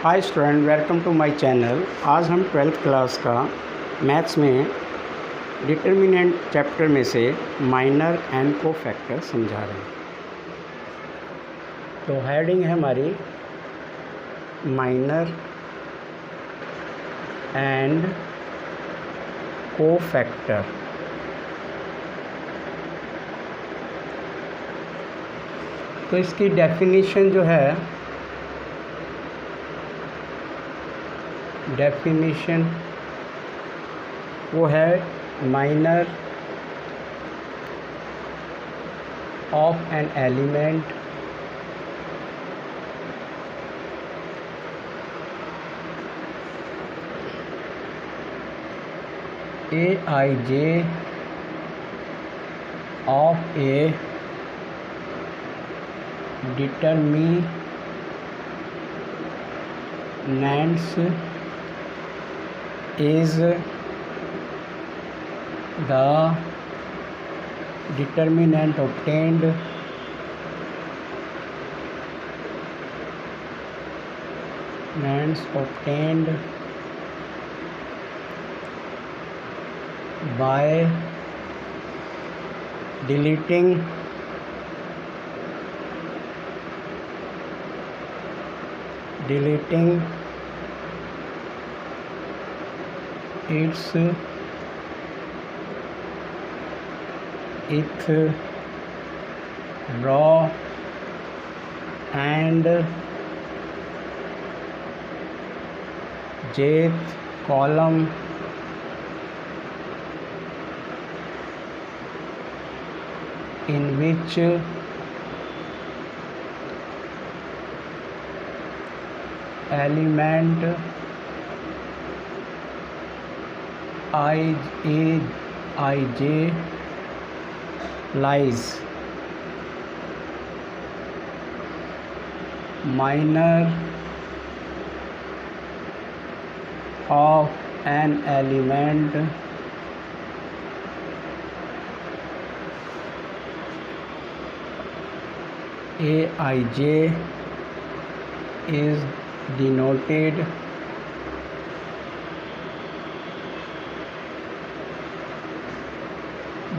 Hi student, welcome to my channel. आज हम 12th class का मैथ्स में डिटर्मिनेंट चैप्टर में से माइनर एंड कोफैक्टर समझा रहे हैं। तो हेडिंग है हमारी माइनर एंड कोफैक्टर। तो इसकी डेफिनेशन जो है, डेफिनेशन वो है minor of an element Aij of a determinants is the determinant obtained by deleting its row and jth column in which element Ij lies. Minor of an element Aij is denoted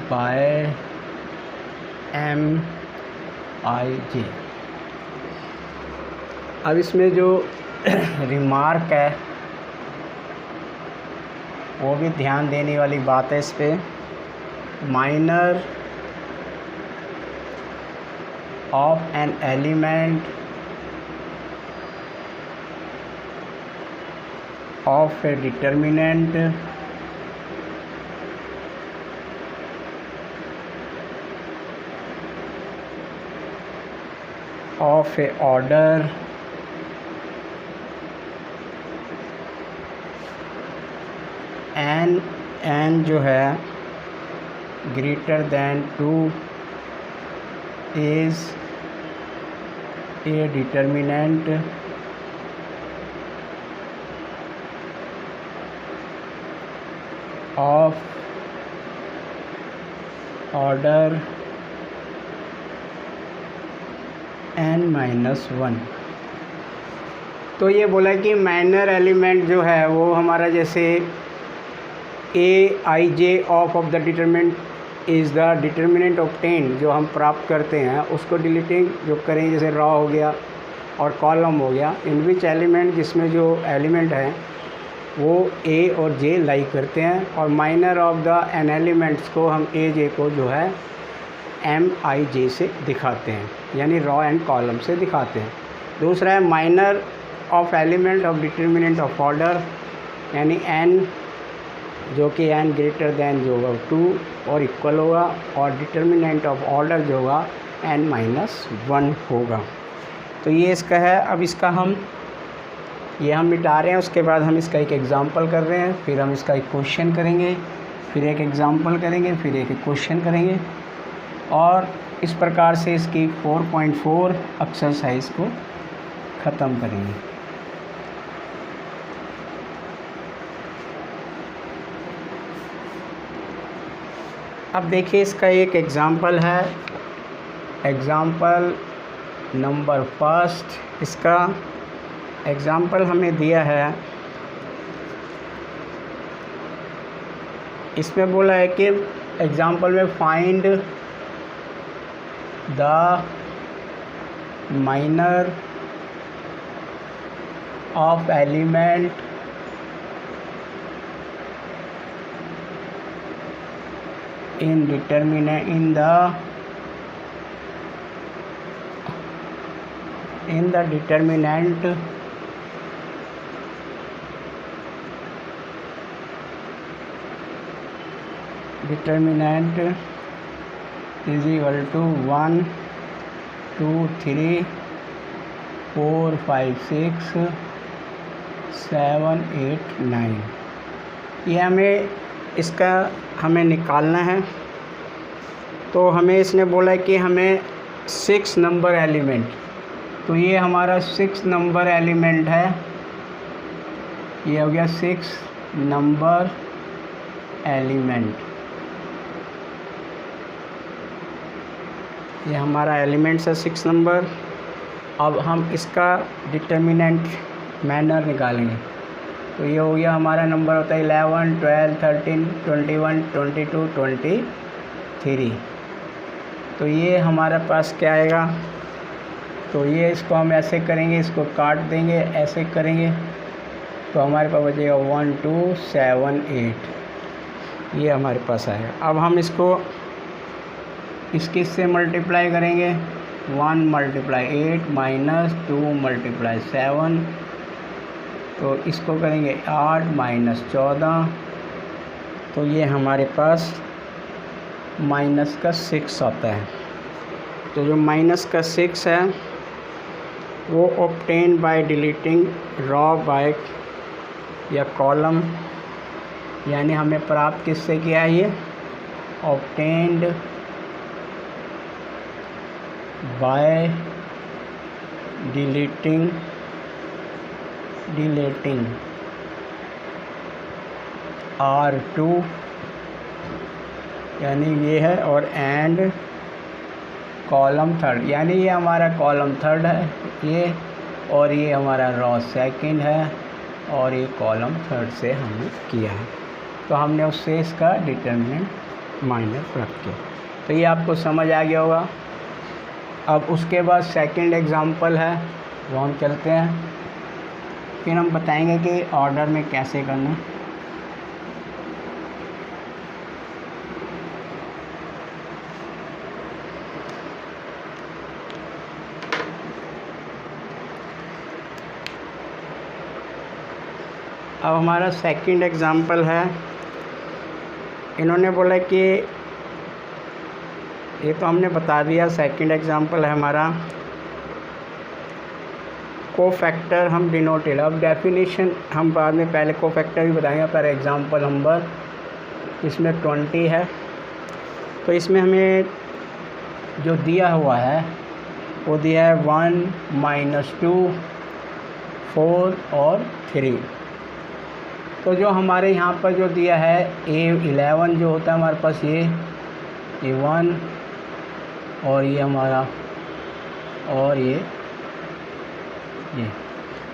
by Mij। अब इसमें जो remark है वो भी ध्यान देने वाली बात है। इस पे minor of an element of a determinant of a order n जो है greater than 2 is a determinant of order n-1। तो ये बोला कि माइनर एलिमेंट जो है वो हमारा जैसे Aij of the determinant is the determinant obtained, जो हम प्राप्त करते हैं उसको डिलीटिंग जो करें, जैसे रॉ हो गया और कॉलम हो गया, इन विच एलिमेंट जिसमें जो एलिमेंट हैं वो A और J लाई करते हैं। और minor of the n elements को हम Aj को जो है Mij से दिखाते हैं, यानी रॉ एंड कॉलम से दिखाते हैं। दूसरा है minor of element of determinant of order, यानी n जो कि n ग्रेटर देन जो होगा 2 और इक्वल होगा, और डिटर्मिनेंट ऑफ ऑर्डर जो होगा n-1 होगा। तो ये इसका है। अब इसका हम मिटा रहे हैं, उसके बाद हम इसका एक एग्ज़ाम्पल कर रहे हैं, फिर हम इसका एक क्वेश्चन करेंगे, फिर एक एग्ज़ाम्पल करेंगे, फिर एक क्वेश्चन करेंगे, और इस प्रकार से इसकी 4.4 एक्सरसाइज को ख़त्म करेंगे। अब देखिए इसका एक एग्ज़ाम्पल है, एग्ज़ाम्पल नंबर फर्स्ट। इसका एग्ज़ाम्पल हमें दिया है, इसमें बोला है कि एग्ज़ाम्पल में find the minor of element in determinant in the determinant is equal to 1 2 3 4 5 6 7 8 9। ये हमें निकालना है। तो हमें इसने बोला है कि हमें 6 नंबर एलिमेंट, तो ये हमारा 6 नंबर एलिमेंट है, ये हो गया 6 नंबर एलिमेंट, ये हमारा एलिमेंट्स है 6 नंबर। अब हम इसका डिटर्मिनेंट मैनर निकालेंगे। तो ये हो गया हमारा नंबर होता है 11 12 13 21 22 23। तो ये हमारे पास क्या आएगा, तो ये इसको हम ऐसे करेंगे, इसको काट देंगे, ऐसे करेंगे तो हमारे पास बचेगा 1 2 7 8, ये हमारे पास आएगा। अब हम इसको इससे मल्टीप्लाई करेंगे, 1 मल्टीप्लाई 8 माइनस 2 मल्टीप्लाई 7, तो इसको करेंगे 8 माइनस 14, तो ये हमारे पास माइनस का 6 आता है। तो जो माइनस का 6 है वो obtain by deleting row by या कॉलम, यानी हमें प्राप्त किससे किया है, ये ऑब्टेन्ड बाय डिलीटिंग R2, यानी ये है, और एंड कॉलम थर्ड, यानी ये हमारा कॉलम थर्ड है ये, और ये हमारा रॉ सेकंड है, और ये कॉलम थर्ड से हमने किया है। तो हमने उससे इसका डिटर्मिनेंट माइनस रख के, तो ये आपको समझ आ गया होगा। अब उसके बाद सेकंड एग्जांपल है, वो हम चलते हैं, फिर हम बताएंगे कि ऑर्डर में कैसे करना है। अब हमारा सेकंड एग्जांपल है, इन्होंने बोला कि ये तो हमने बता दिया, सेकंड एग्जांपल है हमारा कोफैक्टर हम डिनोटेड। अब डेफिनेशन हम बाद में, पहले कोफैक्टर भी बताएंगे। पर एग्जांपल नंबर इसमें 20 है, तो इसमें हमें जो दिया हुआ है वो दिया है 1 माइनस 2 4 और 3। तो जो हमारे यहाँ पर जो दिया है A11 जो होता है हमारे पास, ये 1 और ये हमारा, और ये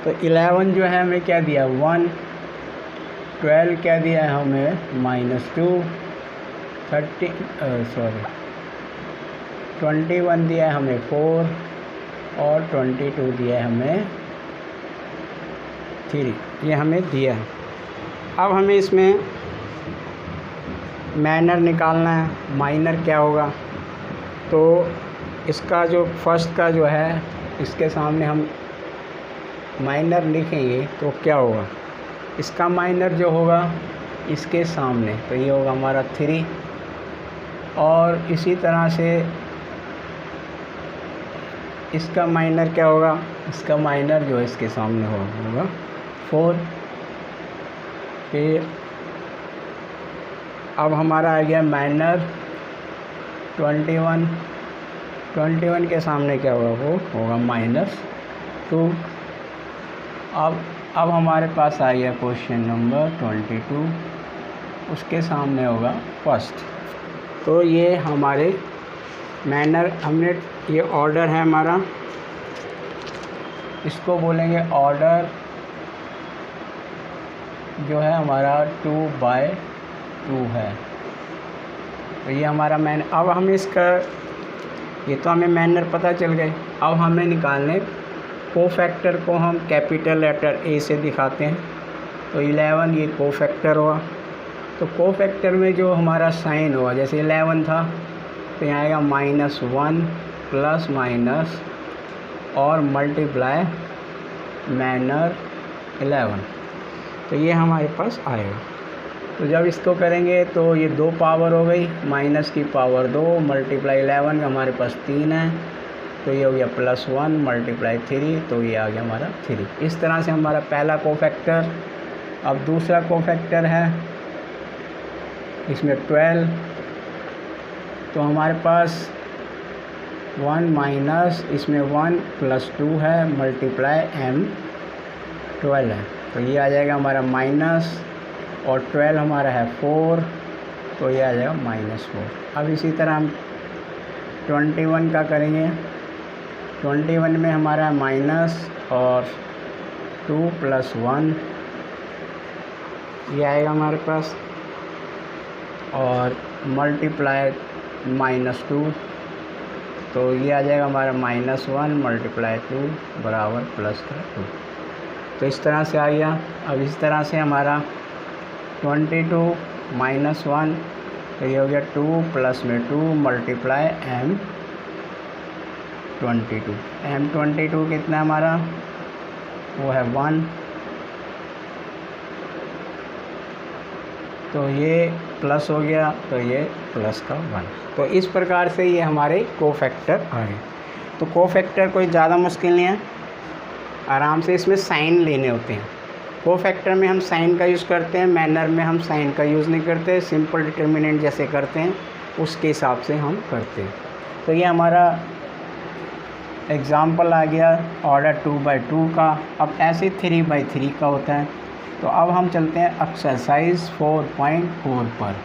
तो 11 जो है हमें क्या दिया 1, 12 क्या दिया है हमें -2, 21 दिया है हमें 4, और 22 दिया है हमें 3, ये हमें दिया है। अब हमें इसमें माइनर निकालना है। माइनर क्या होगा, तो इसका जो फर्स्ट का जो है, इसके सामने हम माइनर लिखेंगे तो क्या होगा, इसका माइनर जो होगा इसके सामने, तो ये होगा हमारा 3, और इसी तरह से इसका माइनर क्या होगा, इसका माइनर जो है इसके सामने होगा 4। फिर अब हमारा आ गया माइनर 21 के सामने क्या होगा, वो होगा -2। अब हमारे पास आ गया क्वेश्चन नंबर 22, उसके सामने होगा फर्स्ट। तो ये हमारे मैनर, हमने ये ऑर्डर है हमारा, इसको बोलेंगे ऑर्डर जो है हमारा 2/2 है। तो ये हमारा मैन, अब हम इसका, ये तो हमें मैनर पता चल गए। अब हमें निकालने कोफैक्टर को हम कैपिटल लेटर ए से दिखाते हैं। तो 11 ये कोफैक्टर हुआ। तो कोफैक्टर में जो हमारा साइन हुआ, जैसे 11 था तो यहाँ आएगा -1 प्लस माइनस और मल्टीप्लाई मैनर 11। तो ये हमारे पास आएगा। तो जब इसको करेंगे तो ये 2 पावर हो गई, माइनस की पावर 2 मल्टीप्लाई 11 हमारे पास 3 है। तो ये हो गया +1 मल्टीप्लाई 3, तो ये आ गया हमारा 3। इस तरह से हमारा पहला कोफैक्टर। अब दूसरा कोफैक्टर है, इसमें 12। तो हमारे पास 1 माइनस इसमें 1 + 2 है मल्टीप्लाई M12 है। तो ये आ जाएगा हमारा माइनस, और 12 हमारा है 4, तो ये आ जाएगा -4। अब इसी तरह हम 21 का करेंगे। 21 में हमारा माइनस और 2 + 1 ये आएगा हमारे पास, और मल्टीप्लाई -2, तो ये आ जाएगा हमारा -1 मल्टीप्लाई 2 बराबर +2। तो इस तरह से आ गया। अब इस तरह से हमारा 22 -1, तो ये हो गया 2 + में 2 मल्टीप्लाई M22। M22 कितना हमारा, वो है 1। तो ये प्लस हो गया, तो ये प्लस का 1। तो इस प्रकार से ये हमारे कोफैक्टर आ गए। तो कोफैक्टर कोई ज़्यादा मुश्किल नहीं है, आराम से इसमें साइन लेने होते हैं। कोफैक्टर में हम साइन का यूज़ करते हैं, मैनर में हम साइन का यूज़ नहीं करते, सिंपल डिटर्मिनेंट जैसे करते हैं उसके हिसाब से हम करते हैं। तो ये हमारा एग्ज़ाम्पल आ गया ऑर्डर 2/2 का। अब ऐसे 3/3 का होता है। तो अब हम चलते हैं एक्सरसाइज 4.4 पर।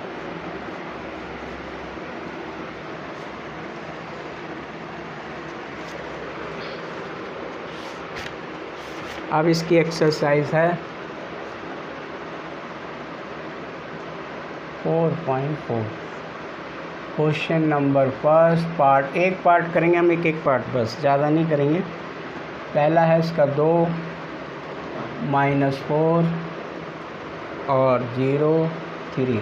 अब इसकी एक्सरसाइज है 4.4। क्वेश्चन नंबर फर्स्ट पार्ट, एक पार्ट करेंगे हम, एक पार्ट बस, ज़्यादा नहीं करेंगे। पहला है इसका 2 -4 और 0 3।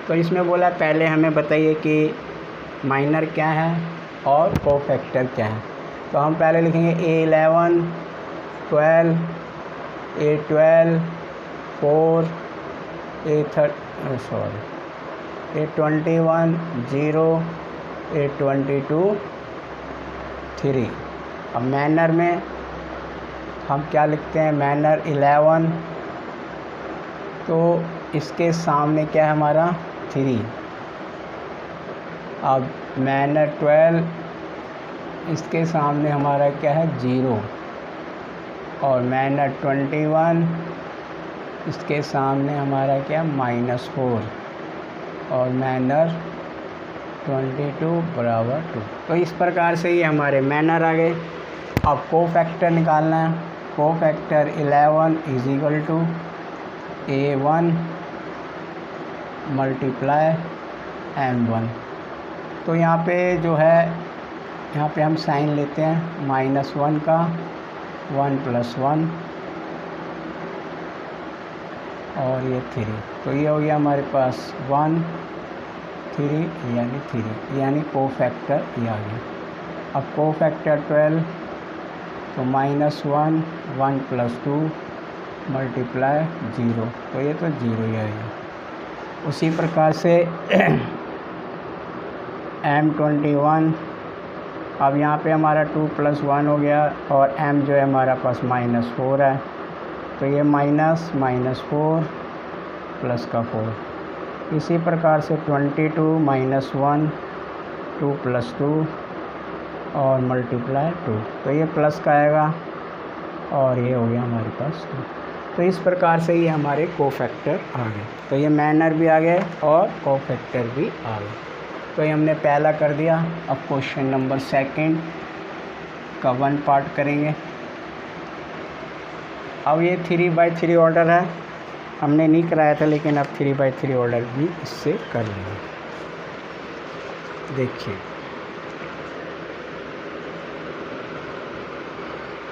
तो इसमें बोला पहले हमें बताइए कि माइनर क्या है और कोफैक्टर क्या है। तो हम पहले लिखेंगे A11 12 A12 4 A21 0 A22 3। अब मैनर में हम क्या लिखते हैं, मैनर 11, तो इसके सामने क्या है हमारा 3। अब मैनर 12, इसके सामने हमारा क्या है 0, और मैनर 21, इसके सामने हमारा क्या -4, और मैनर 22 बराबर 2। तो इस प्रकार से ये हमारे मैनर आ गए। अब कोफैक्टर निकालना है। Cofactor 11 = A1 multiply M1। तो यहाँ पे जो है, यहाँ पे हम साइन लेते हैं -1 का, 1 + 1 और ये 3। तो ये हो गया हमारे पास 1 3 यानी 3, यानी कोफैक्टर ये आ गया। अब कोफैक्टर 12, तो -1 1 + 2 मल्टीप्लाई 0, तो ये तो 0 ही आएगा। उसी प्रकार से M21, अब यहाँ पे हमारा 2 + 1 हो गया, और M जो है हमारा पास -4 है, तो ये -4 प्लस का 4। इसी प्रकार से 22 -1 2 + 2 और मल्टीप्लाई 2, तो ये प्लस का आएगा, और ये हो गया हमारे पास 2। तो इस प्रकार से ये हमारे कोफैक्टर आ गए। तो ये मैनर भी आ गए और कोफैक्टर भी आ गए। तो ये हमने पहला कर दिया। अब क्वेश्चन नंबर सेकंड का 1 पार्ट करेंगे। अब ये 3/3 ऑर्डर है, हमने नहीं कराया था, लेकिन अब 3/3 ऑर्डर भी इससे कर लेंगे। देखिए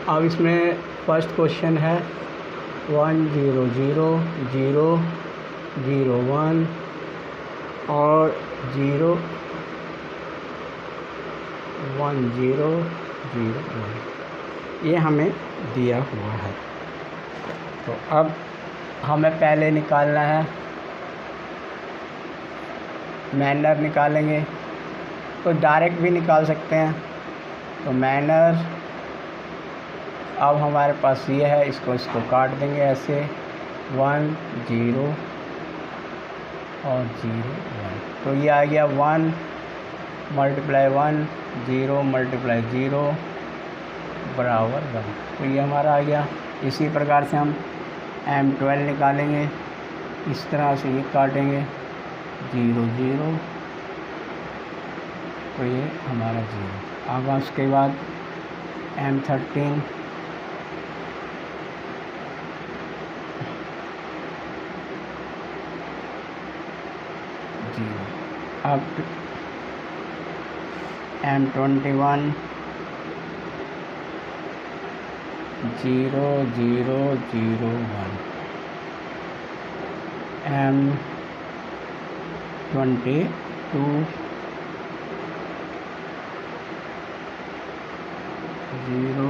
अब इसमें फर्स्ट क्वेश्चन है 1 0 0 0 0 1 और 0 1 0 0 1, ये हमें दिया हुआ है। तो अब हमें पहले निकालना है मैनर निकालेंगे, तो डायरेक्ट भी निकाल सकते हैं। तो मैनर अब हमारे पास ये है, इसको काट देंगे ऐसे 1 0 और 0 1, तो ये आ गया 1 मल्टीप्लाई 1 0 मल्टीप्लाई 0 बराबर 1, तो ये हमारा आ गया। इसी प्रकार से हम M12 निकालेंगे, इस तरह से ये काटेंगे 0 0, तो ये हमारा 0। अब उसके बाद M13 0, अब M21 0 0 0 1, M22 0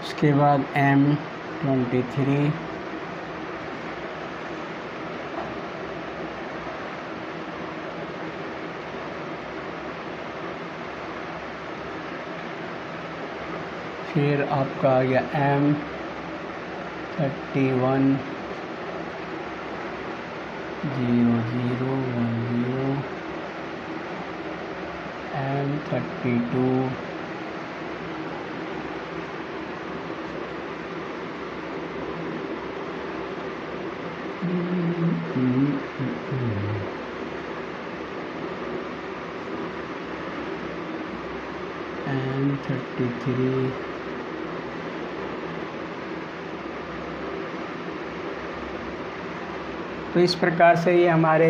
उसके बाद M23 फिर आपका आ गया M31 0 0 1 0, M32 M33 तो इस प्रकार से ये हमारे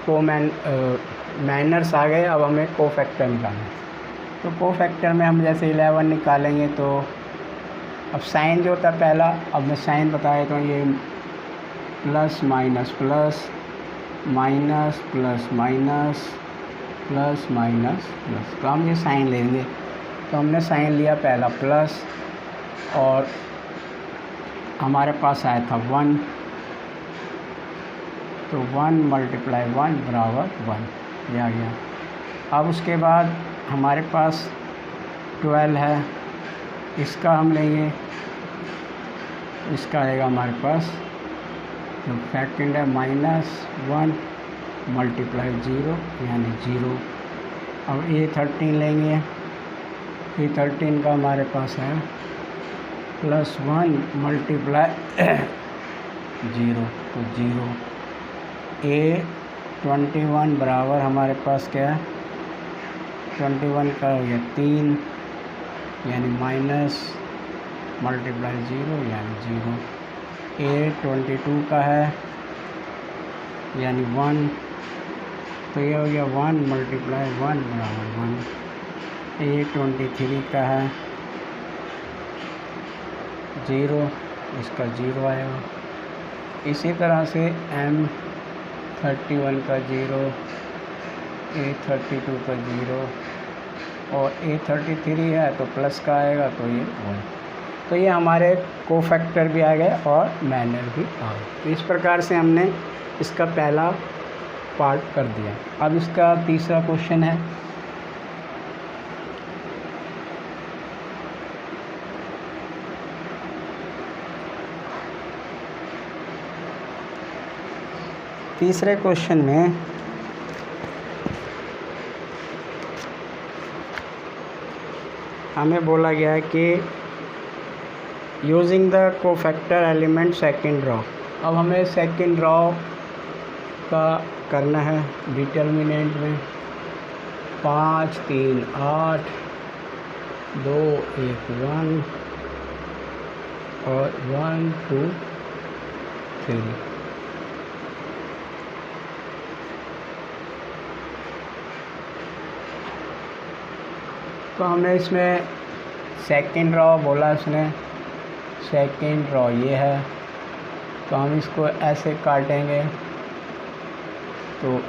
मैनर्स आ गए। अब हमें कोफैक्टर निकालना है, तो कोफैक्टर में हम जैसे 11 निकालेंगे, तो अब साइन जो होता है पहला, अब मैं साइन बताया तो ये plus minus plus minus plus minus plus minus plus, तो हम ये साइन लेंगे। तो हमने साइन लिया पहला प्लस, और हमारे पास आया था 1, तो 1 मल्टीप्लाई 1 बराबर 1, ये आ गया। अब उसके बाद हमारे पास 12 है, इसका हम लेंगे, इसका आएगा हमारे पास जो सेकंड है -1 मल्टीप्लाई 0 यानी 0। अब A13 लेंगे, A13 का हमारे पास है +1 मल्टीप्लाई 0, तो 0। A21 बराबर हमारे पास क्या है, 21 का हो गया 3 यानी माइनस मल्टीप्लाई 0 यानी 0। A22 का है यानी 1, तो ये हो गया 1 मल्टीप्लाई 1 बराबर 1। A23 का है 0, इसका 0 आएगा। इसी तरह से M31 का 0, A32 का 0 और A33 है तो प्लस का आएगा, तो ये 1। तो ये हमारे कोफैक्टर भी आ गए और मैनर भी आ गए। तो इस प्रकार से हमने इसका पहला पार्ट कर दिया। अब इसका तीसरा क्वेश्चन है, तीसरे क्वेश्चन में हमें बोला गया है कि using the cofactor element second raw. अब हमें सेकंड रॉ का करना है डिटर्मिनेंट में 5 3 8 2 1 1 और 1 2 3। तो हमें इसमें सेकंड रॉ बोला उसने, सेकंड रॉ ये है, तो हम इसको ऐसे काटेंगे तो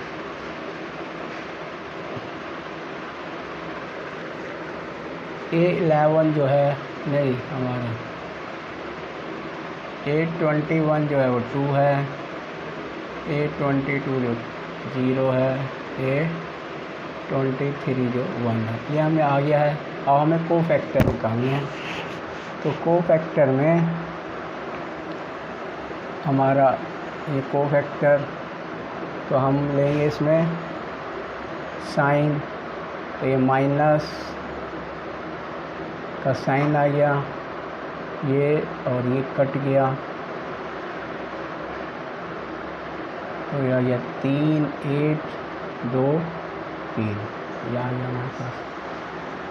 A11 जो है नहीं, हमारा A21 जो है वो 2 है, A22 जो 0 है, A23 जो 1 है। ये हमें आ गया है। अब हमें कोफैक्टर निकालनी है। तो कोफैक्टर में हमारा ये कोफैक्टर, तो हम लेंगे इसमें साइन, तो ये माइनस का साइन आ गया, ये और ये कट गया, तो ये आ गया 3 8 2 3, ये आ गया हमारे पास।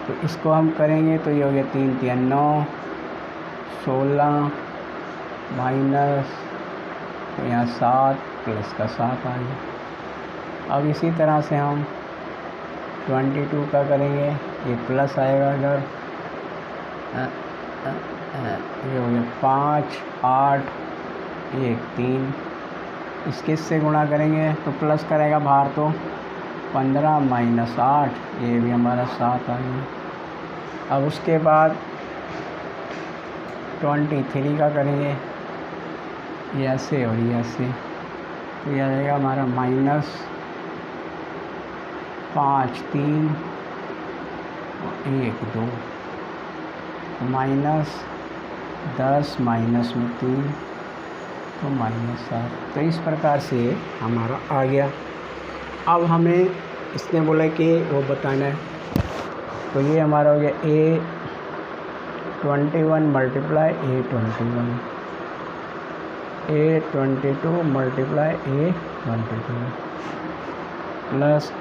तो इसको हम करेंगे तो ये हो गया 3 3 9 16 माइनस, तो यहाँ 7 प्लस का 7 आ गया। अब इसी तरह से हम 22 का करेंगे, ये प्लस आएगा इधर, ये हो गया 5 8 1 3, इसके से गुणा करेंगे तो प्लस करेगा बाहर, तो 15 माइनस 8, ये भी हमारा 7 आ गया। अब उसके बाद 23 का करेंगे, ये ऐसे और ये ऐसे, तो यह रहेगा हमारा माइनस 5 3 1 2, माइनस 10 माइनस में 3, तो माइनस 7। तो इस प्रकार से हमारा आ गया। अब हमें इसने बोला कि वो बताना है, तो ये हमारा हो गया A21 multiply A21, A22 multiply A22 plus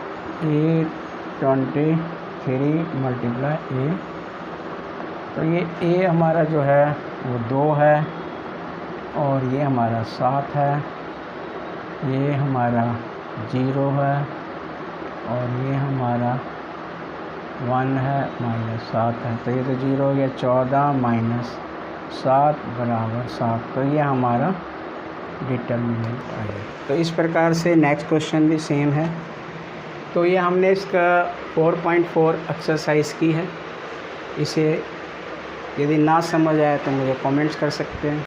A23 multiply A। तो ये A हमारा जो है वो 2 है, और ये हमारा 7 है, ये हमारा 0 है, और ये हमारा 1 है, माइनस 7 है, तो ये तो 0 हो गया। 14 माइनस 7 बराबर 7, तो ये हमारा डिटर्मिनेंट आएगा। तो इस प्रकार से नेक्स्ट क्वेश्चन भी सेम है। तो ये हमने इसका 4.4 एक्सरसाइज की है। इसे यदि ना समझ आए तो मुझे कमेंट्स कर सकते हैं।